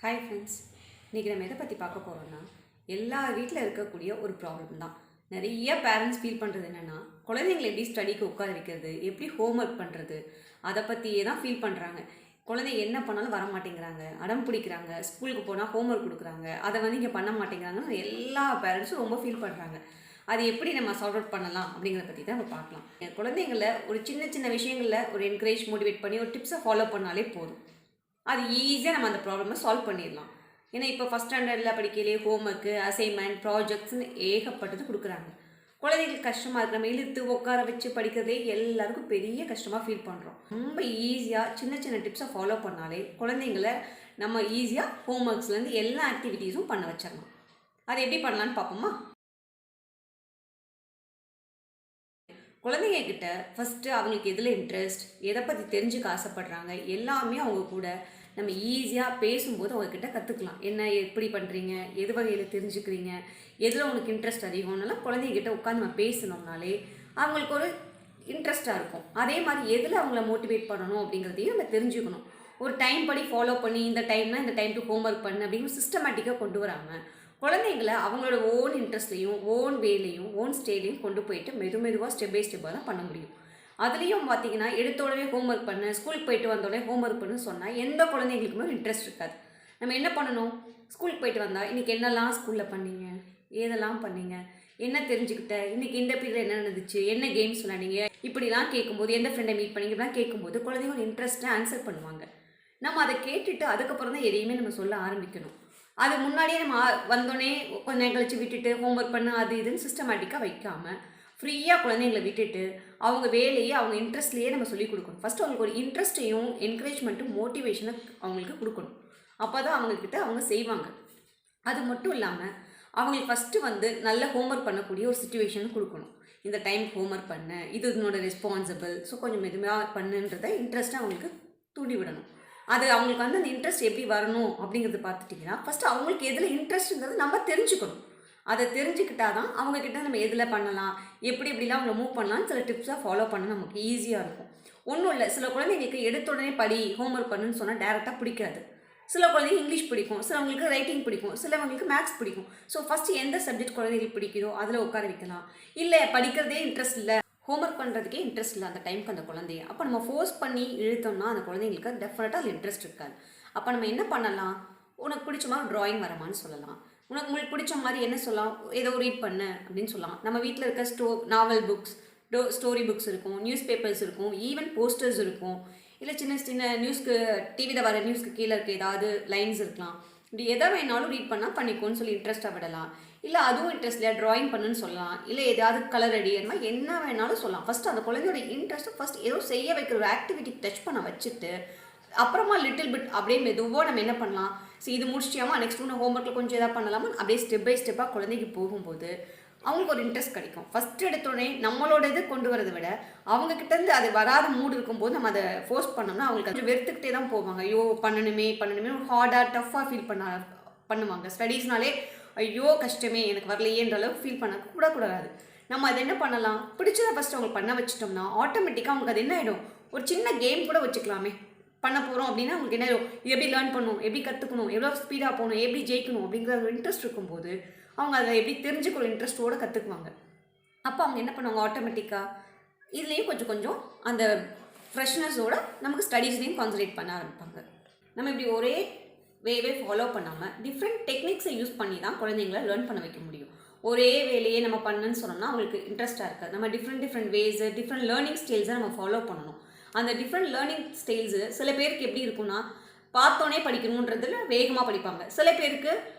Hi friends, இன்றைக்கி நம்ம எதை பற்றி பார்க்க போகிறோம்னா எல்லார் வீட்டில் இருக்கக்கூடிய ஒரு ப்ராப்ளம் தான். நிறைய பேரண்ட்ஸ் ஃபீல் பண்ணுறது என்னென்னா, குழந்தைங்களை எப்படி ஸ்டடிக்கு உட்கார வைக்கிறது, எப்படி ஹோம்ஒர்க் பண்ணுறது, அதை பற்றியே தான் ஃபீல் பண்ணுறாங்க. குழந்தைங்க என்ன பண்ணாலும் வர மாட்டேங்கிறாங்க, அடம் பிடிக்கிறாங்க, ஸ்கூலுக்கு போனால் ஹோம்ஒர்க் கொடுக்குறாங்க, அதை இங்கே பண்ண மாட்டேங்கிறாங்கன்னு எல்லா பேரண்ட்ஸும் ரொம்ப ஃபீல் பண்ணுறாங்க. அது எப்படி நம்ம சால்வ் அவுட் பண்ணலாம் அப்படிங்கிறத பற்றி தான் நம்ம பார்க்கலாம். குழந்தைங்கள ஒரு சின்ன சின்ன விஷயங்களில் ஒரு என்கரேஜ் மோட்டிவேட் பண்ணி ஒரு டிப்ஸை ஃபாலோ பண்ணாலே போதும். அது ஈஸியாக நம்ம அந்த ப்ராப்ளமை சால்வ் பண்ணிடலாம். ஏன்னா இப்போ ஃபஸ்ட் ஸ்டாண்டர்டில் படிக்கலையே ஹோம்ஒர்க்கு, அசைன்மெண்ட், ப்ராஜெக்ட்ஸ்னு ஏகப்பட்டது கொடுக்குறாங்க. குழந்தைங்களுக்கு கஷ்டமாக இருக்கிற நம்ம இழுத்து உட்கார வச்சு படிக்கிறதே எல்லாருக்கும் பெரிய கஷ்டமாக ஃபீல் பண்ணுறோம். ரொம்ப ஈஸியாக சின்ன சின்ன டிப்ஸை ஃபாலோ பண்ணாலே குழந்தைங்கள நம்ம ஈஸியாக ஹோம்ஒர்க்ஸ்லேருந்து எல்லா ஆக்டிவிட்டீஸும் பண்ண வச்சிடலாம். அது எப்படி பண்ணலான்னு பார்ப்போமா? குழந்தைங்க கிட்ட ஃபஸ்ட்டு அவங்களுக்கு எதில் இன்ட்ரெஸ்ட், எதை பற்றி தெரிஞ்சுக்க ஆசைப்படுறாங்க, எல்லாமே அவங்க கூட நம்ம ஈஸியாக பேசும்போது அவங்கக்கிட்ட கற்றுக்கலாம். என்ன எப்படி பண்ணுறீங்க, எது வகையில் தெரிஞ்சுக்கிறீங்க, எதில் உங்களுக்கு இன்ட்ரெஸ்ட் அதிகம்னாலாம் குழந்தைங்கிட்ட உட்காந்து நம்ம பேசணும்னாலே அவங்களுக்கு ஒரு இன்ட்ரெஸ்ட்டாக இருக்கும். அதே மாதிரி எதில் அவங்கள மோட்டிவேட் பண்ணணும் அப்படிங்கிறதையும் நம்ம தெரிஞ்சுக்கணும். ஒரு டைம் படி ஃபாலோ பண்ணி இந்த டைம்னா இந்த டைம் டு ஹோம்ஒர்க் பண்ணு அப்படின்னு சிஸ்டமேட்டிக்காக கொண்டு வராமல் குழந்தைங்களை அவங்களோட ஓன் இன்ட்ரெஸ்ட்லையும் ஓன் வேலையும் ஓன் ஸ்டைலையும் கொண்டு போயிட்டு மெதுவாக ஸ்டெப் பை ஸ்டெப்பாக தான் பண்ண முடியும். அதுலேயும் பார்த்தீங்கன்னா எடுத்தோடனே ஹோம்ஒர்க் பண்ணு, ஸ்கூலுக்கு போயிட்டு வந்தோடனே ஹோம்ஒர்க் பண்ணுன்னு சொன்னால் எந்த குழந்தைங்களுக்குமே இன்ட்ரெஸ்ட் இருக்காது. நம்ம என்ன பண்ணணும், ஸ்கூலுக்கு போயிட்டு வந்தால் இன்றைக்கி என்னெல்லாம் ஸ்கூலில் பண்ணீங்க, ஏதெல்லாம் பண்ணீங்க, என்ன தெரிஞ்சுக்கிட்ட, இன்றைக்கி இந்த பீரியட் என்ன நடந்துச்சு, என்ன கேம்ஸ் விளையாடிங்க, இப்படிலாம் கேட்கும்போது எந்த ஃப்ரெண்டை மீட் பண்ணி இப்படிலாம் கேட்கும்போது குழந்தைங்க ஒரு இன்ட்ரெஸ்ட்டாக ஆன்சர் பண்ணுவாங்க. நம்ம அதை கேட்டுட்டு அதுக்கப்புறம் தான் எதையுமே நம்ம சொல்ல ஆரம்பிக்கணும். அது முன்னாடியே நம்ம வந்தோடனே கொஞ்ச நேரம் கழிச்சு விட்டுட்டு ஹோம்ஒர்க் பண்ண அது இதுன்னு சிஸ்டமேட்டிக்காக வைக்காமல் ஃப்ரீயாக குழந்தைங்களை விட்டுட்டு அவங்க வேலையை அவங்க இன்ட்ரெஸ்ட்லேயே நம்ம சொல்லிக் கொடுக்கணும். ஃபஸ்ட்டு அவங்களுக்கு ஒரு இன்ட்ரெஸ்ட்டையும் என்கரேஜ்மெண்ட்டும் மோட்டிவேஷனை அவங்களுக்கு கொடுக்கணும். அப்போ தான் அவங்கக்கிட்ட அவங்க செய்வாங்க. அது மட்டும் இல்லாமல் அவங்களுக்கு ஃபஸ்ட்டு நல்ல ஹோம்ஒர்க் பண்ணக்கூடிய ஒரு சுச்சுவேஷன் கொடுக்கணும். இந்த டைம் ஹோம்ஒர்க் பண்ண, இது இதனோட ரெஸ்பான்சிபிள், ஸோ கொஞ்சம் மெதுவாக பண்ணுன்றதை இன்ட்ரெஸ்ட்டாக அவங்களுக்கு தூண்டி விடணும். அது அவங்களுக்கு அந்த இன்ட்ரெஸ்ட் எப்படி வரணும் அப்படிங்கிறது பார்த்துட்டிங்கன்னா ஃபஸ்ட்டு அவங்களுக்கு எதில் இன்ட்ரெஸ்ட்டுங்கிறது நம்ம தெரிஞ்சுக்கணும். அதை தெரிஞ்சுக்கிட்டா தான் அவங்கக்கிட்ட நம்ம எதில் பண்ணலாம், எப்படிலாம் அவங்கள மூவ் பண்ணலான்னு சில டிப்ஸாக ஃபாலோ பண்ண நமக்கு ஈஸியாக இருக்கும். ஒன்றும் இல்லை, சில குழந்தைங்களுக்கு எடுத்த உடனே படி ஹோம்ஒர்க் பண்ணுன்னு சொன்னால் டேரெக்டாக பிடிக்காது. சில குழந்தைங்க இங்கிலீஷ் பிடிக்கும், சிலவங்களுக்கு ரைட்டிங் பிடிக்கும், சிலவங்களுக்கு மேக்ஸ் பிடிக்கும். ஸோ ஃபஸ்ட்டு எந்த சப்ஜெக்ட் குழந்தைங்களுக்கு பிடிக்குதோ அதில் உட்கார வைக்கலாம். இல்லை படிக்கிறதே இன்ட்ரெஸ்ட் இல்லை, ஹோம்ஒர்க் பண்ணுறதுக்கே இன்ட்ரெஸ்ட் இல்லை அந்த டைமுக்கு அந்த குழந்தைய, அப்போ நம்ம ஃபோர்ஸ் பண்ணி இழுத்தோம்னா அந்த குழந்தைங்களுக்கு டெஃபினட்டாக அதில் இன்ட்ரெஸ்ட் இருக்காது. அப்போ நம்ம என்ன பண்ணலாம், உனக்கு பிடிச்ச மாதிரி ட்ராயிங் வரமான்னு சொல்லலாம். உங்களுக்கு பிடிச்ச மாதிரி என்ன சொல்லலாம், ஏதோ ரீட் பண்ணு அப்படின்னு சொல்லலாம். நம்ம வீட்டில் இருக்க நாவல் புக்ஸ், ஸ்டோரி புக்ஸ் இருக்கும், நியூஸ் பேப்பர்ஸ் இருக்கும், ஈவன் போஸ்டர்ஸ் இருக்கும். இல்லை சின்ன சின்ன நியூஸ்க்கு டிவியில் வர நியூஸ்க்கு கீழே இருக்க ஏதாவது லைன்ஸ் இருக்கலாம். இப்படி எதை வேணாலும் ரீட் பண்ணால் பண்ணிக்கோன்னு சொல்லி இன்ட்ரெஸ்ட்டாக விடலாம். இல்லை அதுவும் இன்ட்ரெஸ்ட் இல்லையா, ட்ராயிங் பண்ணுன்னு சொல்லலாம். இல்லை ஏதாவது கலர் அடி, அந்த மாதிரி என்ன வேணாலும் சொல்லலாம். ஃபஸ்ட்டு அந்த குழந்தையோட இன்ட்ரெஸ்ட்டை ஃபஸ்ட் ஏதோ செய்ய வைக்கிற ஒரு ஆக்டிவிட்டி டச் பண்ண வச்சுட்டு அப்புறமா லிட்டில் பிட் அப்படியே மெதுவாக நம்ம என்ன பண்ணலாம், சரி இது முடிச்சியாமா நெக்ஸ்ட் ஒன்று ஹோம்ஒர்க்கில் கொஞ்சம் எதாவது பண்ணலாமா, அப்படியே ஸ்டெப் பை ஸ்டெப்பாக குழந்தைக்கு போகும்போது அவங்களுக்கு ஒரு இன்ட்ரெஸ்ட் கிடைக்கும். ஃபஸ்ட் எடுத்தோடனே நம்மளோட இது கொண்டு வரதை விட அவங்கக்கிட்டேருந்து அது வராத மூடு இருக்கும்போது நம்ம அதை ஃபோர்ஸ் பண்ணோம்னா அவங்களுக்கு கொஞ்சம் வெறுத்துக்கிட்டே தான் போவாங்க. ஐயோ பண்ணணுமே ஒரு ஹார்டாக டஃப்பாக ஃபீல் பண்ணுவாங்க. ஸ்டடீஸ்னாலே ஐயோ கஷ்டமே எனக்கு வரலையேன்ற அளவுக்கு ஃபீல் கூடாது. நம்ம அதை என்ன பண்ணலாம், பிடிச்சதை ஃபஸ்ட்டு அவங்களுக்கு பண்ண வச்சிட்டோம்னா ஆட்டோமேட்டிக்காக அவங்களுக்கு அது என்ன ஆகிடும், ஒரு சின்ன கேம் கூட வச்சுக்கலாமே. பண்ண போகிறோம் அப்படின்னா அவங்களுக்கு என்ன ஆகிடும், எப்படி லேர்ன் பண்ணணும், எப்படி கற்றுக்கணும், எவ்வளோ ஸ்பீடாக போகணும், எப்படி ஜெயிக்கணும் அப்படிங்கிற ஒரு இன்ட்ரெஸ்ட் இருக்கும்போது அவங்க அதை எப்படி தெரிஞ்சுக்கிற இன்ட்ரெஸ்ட்டோடு கற்றுக்குவாங்க. அப்போ அவங்க என்ன பண்ணுவாங்க, ஆட்டோமேட்டிக்காக இதுலேயும் கொஞ்சம் கொஞ்சம் அந்த ஃப்ரெஷ்னஸோடு நமக்கு ஸ்டடீஸ்லேயும் கான்சன்ட்ரேட் பண்ண ஆரம்பிப்பாங்க. நம்ம இப்படி ஒரே வேவே ஃபாலோ பண்ணாமல் டிஃப்ரெண்ட் டெக்னிக்ஸை யூஸ் பண்ணி தான் குழந்தைங்கள லேர்ன் பண்ண வைக்க முடியும். ஒரே வேலையே நம்ம பண்ணுன்னு சொன்னோம்னா அவங்களுக்கு இன்ட்ரெஸ்ட்டாக இருக்காது. நம்ம டிஃப்ரெண்ட் வேஸு, டிஃப்ரெண்ட் லேர்னிங் ஸ்டைல்ஸை நம்ம ஃபாலோ பண்ணணும். அந்த டிஃப்ரெண்ட் லேர்னிங் ஸ்டைல்ஸு சில பேருக்கு எப்படி இருக்குன்னா பார்த்தோன்னே படிக்கணுன்றதுல வேகமாக படிப்பாங்க. சில பேருக்கு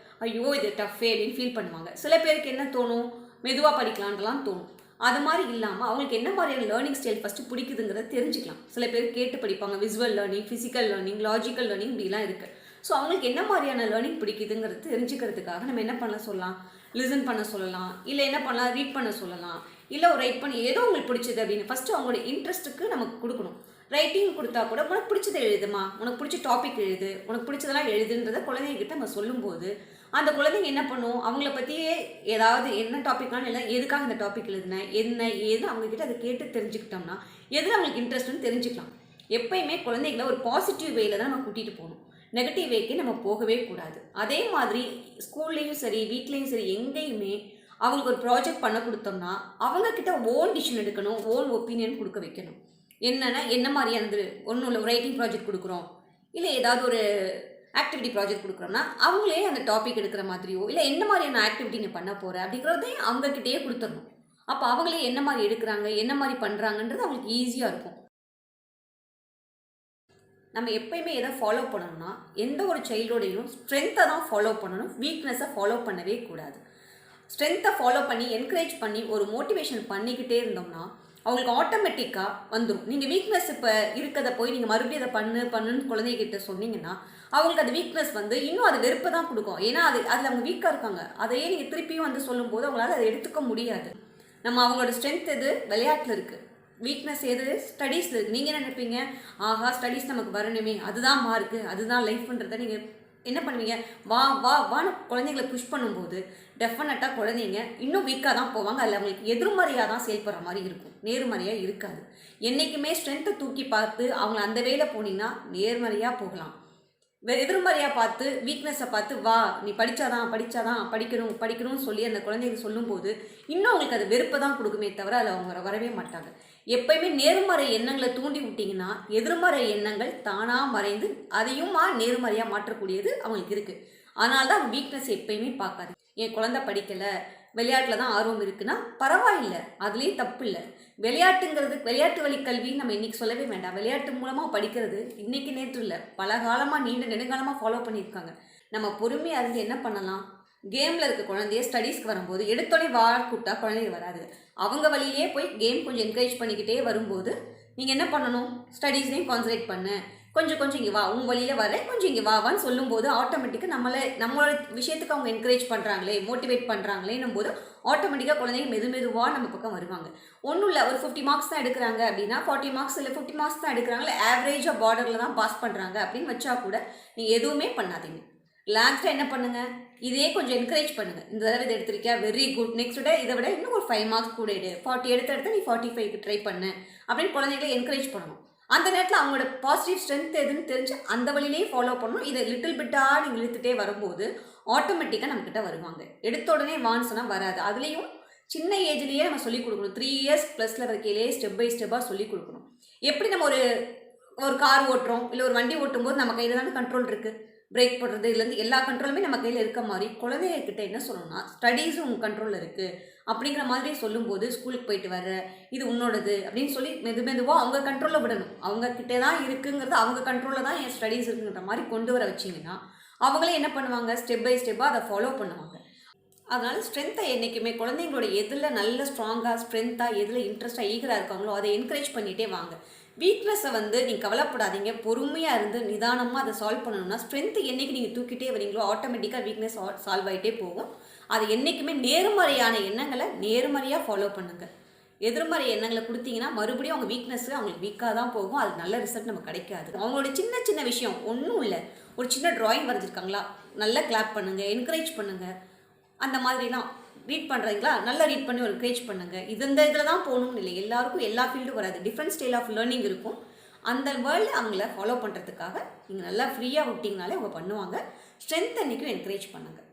ஐயோ இது டஃப்பே அப்படின்னு ஃபீல் பண்ணுவாங்க. சில பேருக்கு என்ன தோணும், மெதுவாக படிக்கலான்றலாம் தோணும். அது மாதிரி இல்லாமல் அவங்களுக்கு என்ன மாதிரியான லேர்னிங் ஸ்டைல் ஃபஸ்ட்டு பிடிக்குதுங்கிறத தெரிஞ்சுக்கலாம். சில பேர் கேட்டு படிப்பாங்க, visual learning, physical learning, logical learning இப்படிலாம் இருக்குது. ஸோ அவங்களுக்கு என்ன மாதிரியான லேர்னிங் பிடிக்குதுங்கிறது தெரிஞ்சுக்கிறதுக்காக நம்ம என்ன பண்ண சொல்லலாம், லிசன் பண்ண சொல்லலாம், இல்லை என்ன பண்ணலாம், ரீட் பண்ண சொல்லலாம், இல்லை ஒரு ரைட் பண்ணி ஏதோ உங்களுக்கு பிடிச்சது அப்படின்னு ஃபஸ்ட்டு அவங்களோட இன்ட்ரெஸ்ட்டுக்கு நமக்கு கொடுக்கணும். ரைட்டிங் கொடுத்தா கூட உனக்கு பிடிச்சதை எழுதுமா, உனக்கு பிடிச்ச டாபிக் எழுது, உனக்கு பிடிச்சதெல்லாம் எழுதுன்றதை குழந்தைகிட்ட நம்ம சொல்லும்போது அந்த குழந்தைங்க என்ன பண்ணும், அவங்கள பற்றியே ஏதாவது என்ன டாபிக்னாலும் இல்லை, எதுக்காக இந்த டாபிக் எழுதுனேன், என்ன ஏது அவங்கக்கிட்ட அதை கேட்டு தெரிஞ்சுக்கிட்டோம்னா எதில் அவங்களுக்கு இன்ட்ரெஸ்ட்னு தெரிஞ்சுக்கலாம். எப்பயுமே குழந்தைங்கள ஒரு பாசிட்டிவ் வேயில் தான் நம்ம கூட்டிகிட்டு போகணும். நெகட்டிவ் வேக்கே நம்ம போகவே கூடாது. அதே மாதிரி ஸ்கூல்லேயும் சரி வீட்லேயும் சரி எங்கேயுமே அவங்களுக்கு ஒரு ப்ராஜெக்ட் பண்ண கொடுத்தோம்னா அவங்கக்கிட்ட ஓன் டிசிஷன் எடுக்கணும், ஓன் ஒப்பீனியன் கொடுக்க வைக்கணும். என்னென்னா என்ன மாதிரியானது ஒன்றும் இல்லை, ரைட்டிங் ப்ராஜெக்ட் கொடுக்குறோம் இல்லை ஏதாவது ஒரு ஆக்டிவிட்டி ப்ராஜெக்ட் கொடுக்குறோம்னா அவங்களே அந்த டாபிக் எடுக்கிற மாதிரியோ இல்லை என்ன மாதிரியான ஆக்டிவிட்டி நீ பண்ண போகிற அப்படிங்கிறதையும் அவங்கக்கிட்டேயே கொடுத்துடணும். அப்போ அவங்களே என்ன மாதிரி எடுக்கிறாங்க என்ன மாதிரி பண்ணுறாங்கன்றது அவங்களுக்கு ஈஸியாக இருக்கும். நம்ம எப்பயுமே எதை ஃபாலோ பண்ணணும்னா எந்த ஒரு சைல்டோடையும் ஸ்ட்ரென்த்தை தான் ஃபாலோ பண்ணணும், வீக்னஸை ஃபாலோ பண்ணவே கூடாது. ஸ்ட்ரென்த்தை ஃபாலோ பண்ணி என்கரேஜ் பண்ணி ஒரு மோட்டிவேஷன் பண்ணிக்கிட்டே இருந்தோம்னா அவங்களுக்கு ஆட்டோமேட்டிக்காக வந்துடும். நீங்கள் வீக்னஸ் இப்போ இருக்கிறத போய் நீங்கள் மறுபடியும் அதை பண்ணுன்னு குழந்தைகிட்ட சொன்னீங்கன்னா அவங்களுக்கு அது வீக்னஸ் வந்து இன்னும் அது வெறுப்பை தான் கொடுக்கும். ஏன்னா அதில் அவங்க வீக்காக இருக்காங்க. அதையே நீங்கள் திருப்பியும் வந்து சொல்லும்போது அவங்களால அதை எடுத்துக்க முடியாது. நம்ம அவங்களோட ஸ்ட்ரென்த் எது விளையாட்டில் இருக்குது, வீக்னஸ் எது ஸ்டடீஸில் இருக்குது. நீங்கள் என்ன நினைப்பீங்க, ஆஹா ஸ்டடீஸ் நமக்கு வரணுமே, அதுதான் மார்க்கு, அதுதான் லைஃப்ன்றதை நீங்கள் என்ன பண்ணுவீங்க, வா வா வான்னு குழந்தைங்களை புஷ் பண்ணும்போது டெஃபினட்டாக குழந்தைங்க இன்னும் வீக்காக தான் போவாங்க. அதில் அவங்களுக்கு எதிர்மறையாக தான் செயல்படுற மாதிரி இருக்கும், நேர்மறையாக இருக்காது. என்றைக்குமே ஸ்ட்ரென்த்தை தூக்கி பார்த்து அவங்கள அந்த வேலை போனீங்கன்னா நேர்மறையாக போகலாம். எதிர்மறையாக பார்த்து வீக்னஸை பார்த்து வா நீ படித்தாதான் படிக்கணும்னு சொல்லி அந்த குழந்தைங்க சொல்லும்போது இன்னும் அவங்களுக்கு அது வெறுப்பை தான் கொடுக்குமே தவிர அதில் அவங்க வரவே மாட்டாங்க. எப்பயுமே நேர்மறை எண்ணங்களை தூண்டி விட்டிங்கன்னா எதிர்மறை எண்ணங்கள் தானாக மறைந்து அதையும் நேர்மறையாக மாற்றக்கூடியது அவங்களுக்கு இருக்குது. அதனால தான் அவங்க வீக்னஸ் எப்பயுமே பார்க்காது. என் குழந்தை படிக்கலை, விளையாட்டில் தான் ஆர்வம் இருக்குன்னா பரவாயில்லை, அதுலேயும் தப்பு இல்லை. விளையாட்டுங்கிறது விளையாட்டு வழி கல்வின்னு நம்ம இன்றைக்கி சொல்லவே வேண்டாம். விளையாட்டு மூலமாக படிக்கிறது இன்றைக்கி நேற்று இல்லை, பல காலமாக நெடுங்காலமாக ஃபாலோ பண்ணியிருக்காங்க. நம்ம பொறுமையாக இருந்து என்ன பண்ணலாம், கேமில் இருக்க குழந்தைய ஸ்டடீஸ்க்கு வரும்போது எடுத்தோடனே கூப்பிட்டா குழந்தைங்க வராது. அவங்க வழியிலே போய் கேம் கொஞ்சம் என்கரேஜ் பண்ணிக்கிட்டே வரும்போது நீங்கள் என்ன பண்ணணும், ஸ்டடீஸ்லேயும் கான்சன்ட்ரேட் பண்ணு, கொஞ்சம் இங்கே வா, உங்கள் வழியில் வரேன், கொஞ்சம் இங்கே வான்னு சொல்லும்போது ஆட்டோமேட்டிக்காக நம்மளோட விஷயத்துக்கு அவங்க என்கரேஜ் பண்ணுறாங்களே, மோட்டிவேட் பண்ணுறாங்களேன்னும் போது ஆட்டோமேட்டிக்காக குழந்தைங்க மெதுவாக நம்ம பக்கம் வருவாங்க. ஒன்றும் இல்லை, ஒரு 50 மார்க்ஸ் தான் எடுக்கிறாங்க அப்படின்னா 40 மார்க்ஸ் இல்லை 50 மார்க்ஸ் தான் எடுக்கிறாங்களே, ஆவரேஜாக பார்டரில் தான் பாஸ் பண்ணுறாங்க அப்படின்னு வச்சா கூட நீங்கள் எதுவுமே பண்ணாதீங்க. லாஸ்ட்டாக என்ன பண்ணுங்கள், இதே கொஞ்சம் என்கரேஜ் பண்ணுங்கள். இந்த தடவை இதை எடுத்திருக்கியா, வெரி குட், நெக்ஸ்ட் டே இதை விட இன்னும் ஒரு 5 மார்க்ஸ் கூட எடு, 40 எடுத்து நீ 45க்கு ட்ரை பண்ணு அப்படின்னு குழந்தைகளை என்கரேஜ் பண்ணணும். அந்த நேரத்தில் அவங்களோட பாசிட்டிவ் ஸ்ட்ரென்த் எதுன்னு தெரிஞ்சு அந்த வழியிலேயே ஃபாலோ பண்ணணும். இதை லிட்டில் பிட்டாக நீங்கள் இழுத்துட்டே வரும்போது ஆட்டோமேட்டிக்காக நம்மக்கிட்ட வருவாங்க. எடுத்த உடனே வான்ஸ்னால் வராது. அதுலேயும் சின்ன ஏஜ்லேயே நம்ம சொல்லிக் கொடுக்கணும். 3 இயர்ஸ் ப்ளஸில் வரைக்கிலேயே ஸ்டெப் பை ஸ்டெப்பாக சொல்லிக் கொடுக்கணும். எப்படி நம்ம ஒரு கார் ஓட்டுறோம் இல்லை ஒரு வண்டி ஓட்டும் போது நம்ம கையில் தானே கண்ட்ரோல் இருக்குது, பிரேக் போடுறது இதுலேருந்து எல்லா கண்ட்ரோலுமே நம்ம கையில் இருக்க மாதிரி குழந்தைகிட்ட என்ன சொல்லணும்னா ஸ்டடீஸும் உங்கள் கண்ட்ரோலில் இருக்குது அப்படிங்கிற மாதிரி சொல்லும்போது ஸ்கூலுக்கு போயிட்டு வர இது உன்னோடது அப்படின்னு சொல்லி மெதுவாக அவங்க கண்ட்ரோலில் விடணும். அவங்கக்கிட்டே தான் இருக்குங்கிறது, அவங்க கண்ட்ரோலில் தான் என் ஸ்டடீஸ் இருக்குங்கிற மாதிரி கொண்டு வர வச்சிங்கன்னா அவங்களே என்ன பண்ணுவாங்க, ஸ்டெப் பை ஸ்டெப்பாக அதை ஃபாலோ பண்ணுவாங்க. அதனால் ஸ்ட்ரென்த்தை என்றைக்குமே குழந்தைங்களோட எதில் நல்ல ஸ்ட்ராங்காக ஸ்ட்ரென்த்தாக எதில் இன்ட்ரெஸ்ட்டாக ஈகராக இருக்காங்களோ அதை என்கரேஜ் பண்ணிகிட்டே வாங்க. வீக்னஸை நீங்கள் கவலைப்படாதீங்க, பொறுமையாக இருந்து நிதானமாக அதை சால்வ் பண்ணணும்னா ஸ்ட்ரென்த்து என்றைக்கு நீங்கள் தூக்கிட்டே வரீங்களோ ஆட்டோமேட்டிக்காக வீக்னஸ் சால்வ் ஆகிட்டே போகும். அது என்றைக்குமே நேர்மறையான எண்ணங்களை நேர்மறையாக ஃபாலோ பண்ணுங்கள். எதிர்மறை எண்ணங்களை கொடுத்தீங்கன்னா மறுபடியும் அவங்க வீக்னஸ்ஸு அவங்களுக்கு வீக்காக தான் போகும், அது நல்ல ரிசல்ட் நமக்கு கிடைக்காது. அவங்களோட சின்ன விஷயம் ஒன்றும் இல்லை, ஒரு சின்ன ட்ராயிங் வரைஞ்சிருக்காங்களா நல்லா கிளாப் பண்ணுங்கள், என்கரேஜ் பண்ணுங்கள். அந்த மாதிரிலாம் ரீட் பண்ணுறீங்களா, நல்லா ரீட் பண்ணி ஒரு என்கரேஜ் பண்ணுங்கள். இதில் தான் போகணும்னு இல்லை, எல்லாருக்கும் எல்லா ஃபீல்டும் வராது, டிஃப்ரெண்ட் ஸ்டைல் ஆஃப் லேர்னிங் இருக்கும். அந்த வேர்ல்டு அவங்கள ஃபாலோ பண்ணுறதுக்காக நீங்கள் நல்லா ஃப்ரீயாக விட்டிங்கனாலே அவங்க பண்ணுவாங்க. ஸ்ட்ரென்த் அன்றைக்கும் என்கரேஜ் பண்ணுங்கள்.